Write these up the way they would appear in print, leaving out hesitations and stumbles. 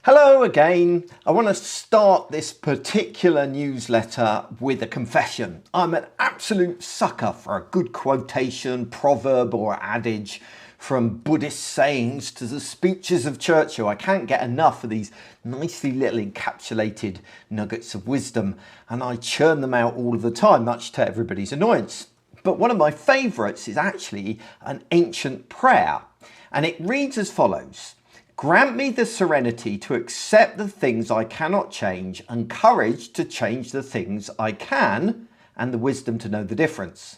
Hello again. I want to start this particular newsletter with a confession. I'm an absolute sucker for a good quotation, proverb or adage, from Buddhist sayings to the speeches of Churchill. I can't get enough of these nicely little encapsulated nuggets of wisdom, and I churn them out all of the time, much to everybody's annoyance. But one of my favourites is actually an ancient prayer, and it reads as follows. Grant me the serenity to accept the things I cannot change and courage to change the things I can, and the wisdom to know the difference.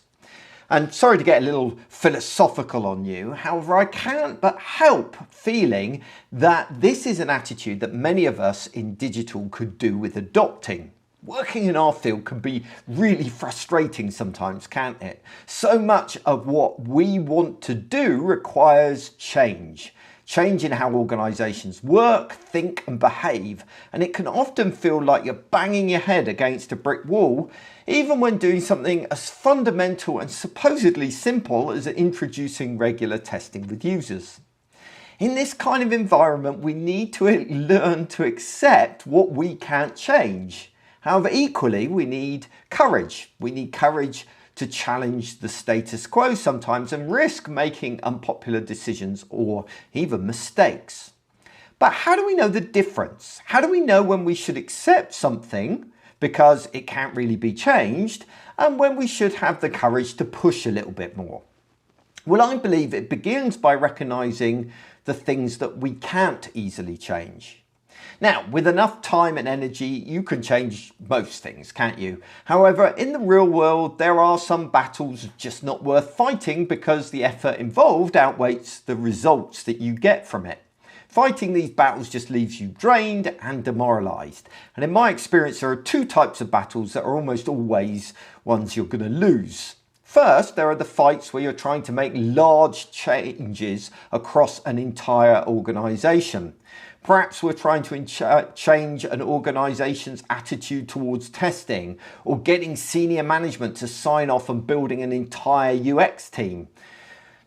And sorry to get a little philosophical on you, however, I can't but help feeling that this is an attitude that many of us in digital could do with adopting. Working in our field can be really frustrating sometimes, can't it? So much of what we want to do requires change. Change in how organisations work, think and behave, and it can often feel like you're banging your head against a brick wall, even when doing something as fundamental and supposedly simple as introducing regular testing with users. In this kind of environment, we need to learn to accept what we can't change. However, equally, we need courage. We need courage to challenge the status quo sometimes and risk making unpopular decisions or even mistakes. But how do we know the difference? How do we know when we should accept something because it can't really be changed and when we should have the courage to push a little bit more? Well, I believe it begins by recognizing the things that we can't easily change. Now, with enough time and energy, you can change most things, can't you? However, in the real world, there are some battles just not worth fighting because the effort involved outweighs the results that you get from it. Fighting these battles just leaves you drained and demoralized. And in my experience, there are two types of battles that are almost always ones you're going to lose. First, there are the fights where you're trying to make large changes across an entire organization. Perhaps we're trying to change an organisation's attitude towards testing or getting senior management to sign off on building an entire UX team.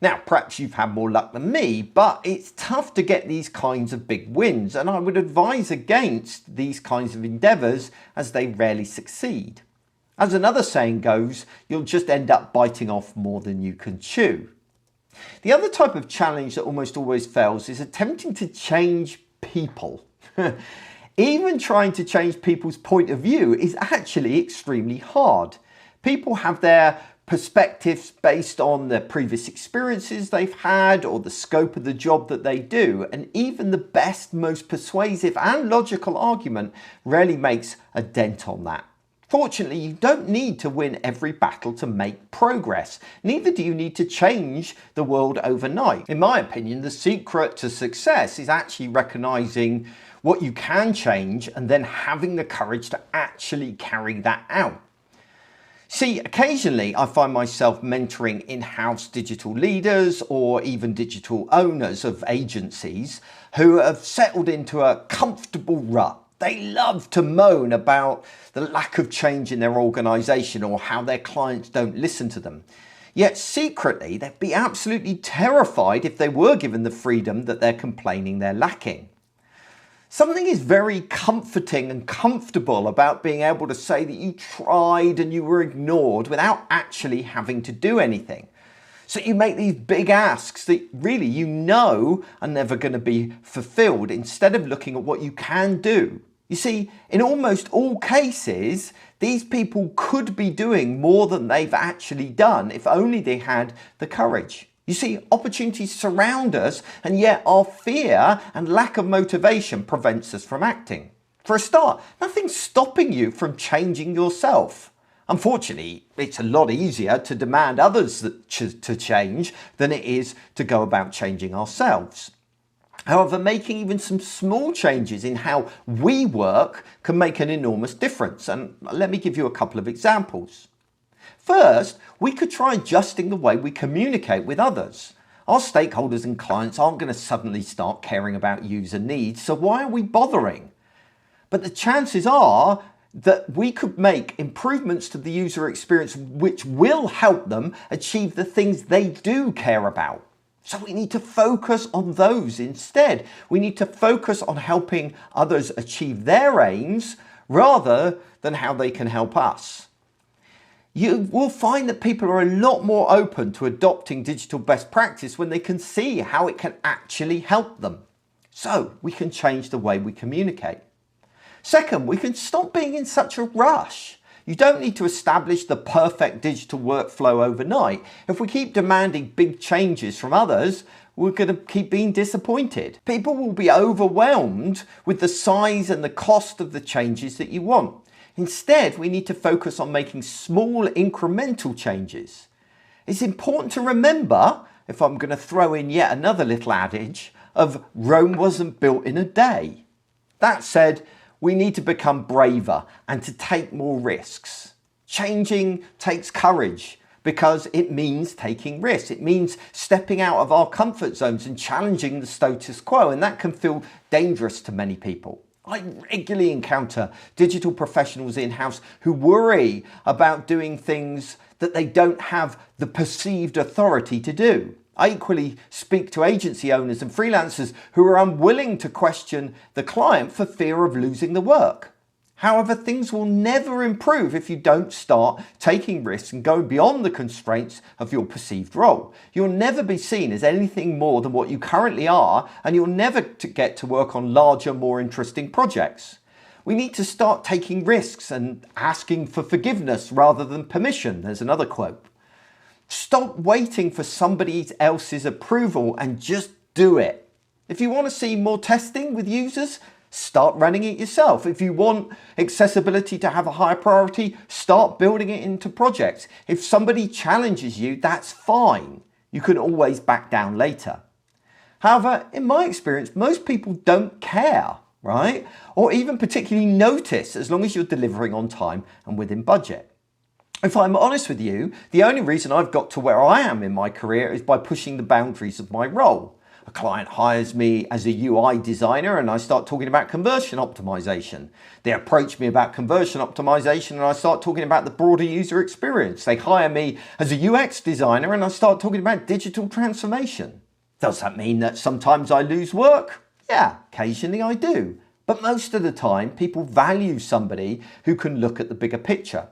Now, perhaps you've had more luck than me, but it's tough to get these kinds of big wins, and I would advise against these kinds of endeavours as they rarely succeed. As another saying goes, you'll just end up biting off more than you can chew. The other type of challenge that almost always fails is attempting to change people. Even trying to change people's point of view is actually extremely hard. People have their perspectives based on the previous experiences they've had or the scope of the job that they do, and even the best, most persuasive and logical argument rarely makes a dent on that. Fortunately, you don't need to win every battle to make progress. Neither do you need to change the world overnight. In my opinion, the secret to success is actually recognizing what you can change and then having the courage to actually carry that out. See, occasionally I find myself mentoring in-house digital leaders or even digital owners of agencies who have settled into a comfortable rut. They love to moan about the lack of change in their organisation or how their clients don't listen to them. Yet secretly, they'd be absolutely terrified if they were given the freedom that they're complaining they're lacking. Something is very comforting and comfortable about being able to say that you tried and you were ignored without actually having to do anything. So you make these big asks that really you know are never going to be fulfilled instead of looking at what you can do. You see, in almost all cases, these people could be doing more than they've actually done if only they had the courage. You see, opportunities surround us, and yet our fear and lack of motivation prevents us from acting. For a start, nothing's stopping you from changing yourself. Unfortunately, it's a lot easier to demand others to change than it is to go about changing ourselves. However, making even some small changes in how we work can make an enormous difference. And let me give you a couple of examples. First, we could try adjusting the way we communicate with others. Our stakeholders and clients aren't going to suddenly start caring about user needs, so why are we bothering? But the chances are that we could make improvements to the user experience which will help them achieve the things they do care about. So we need to focus on those instead. We need to focus on helping others achieve their aims rather than how they can help us. You will find that people are a lot more open to adopting digital best practice when they can see how it can actually help them. So we can change the way we communicate. Second, we can stop being in such a rush. You don't need to establish the perfect digital workflow overnight. If we keep demanding big changes from others, we're going to keep being disappointed. People will be overwhelmed with the size and the cost of the changes that you want. Instead, we need to focus on making small incremental changes. It's important to remember, if I'm going to throw in yet another little adage, of Rome wasn't built in a day. That said, we need to become braver and to take more risks. Changing takes courage because it means taking risks. It means stepping out of our comfort zones and challenging the status quo, and that can feel dangerous to many people. I regularly encounter digital professionals in-house who worry about doing things that they don't have the perceived authority to do. I equally speak to agency owners and freelancers who are unwilling to question the client for fear of losing the work. However, things will never improve if you don't start taking risks and going beyond the constraints of your perceived role. You'll never be seen as anything more than what you currently are, and you'll never get to work on larger, more interesting projects. We need to start taking risks and asking for forgiveness rather than permission. There's another quote. Stop waiting for somebody else's approval and just do it. If you want to see more testing with users, start running it yourself. If you want accessibility to have a higher priority, start building it into projects. If somebody challenges you, that's fine. You can always back down later. However, in my experience, most people don't care, right? Or even particularly notice as long as you're delivering on time and within budget. If I'm honest with you, the only reason I've got to where I am in my career is by pushing the boundaries of my role. A client hires me as a UI designer and I start talking about conversion optimization. They approach me about conversion optimization and I start talking about the broader user experience. They hire me as a UX designer and I start talking about digital transformation. Does that mean that sometimes I lose work? Yeah, occasionally I do. But most of the time, people value somebody who can look at the bigger picture.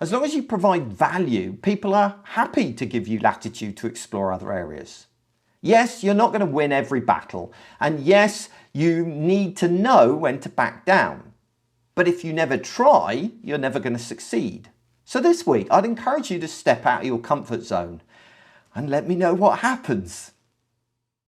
As long as you provide value, people are happy to give you latitude to explore other areas. Yes, you're not going to win every battle, and yes, you need to know when to back down. But if you never try, you're never going to succeed. So this week, I'd encourage you to step out of your comfort zone and let me know what happens.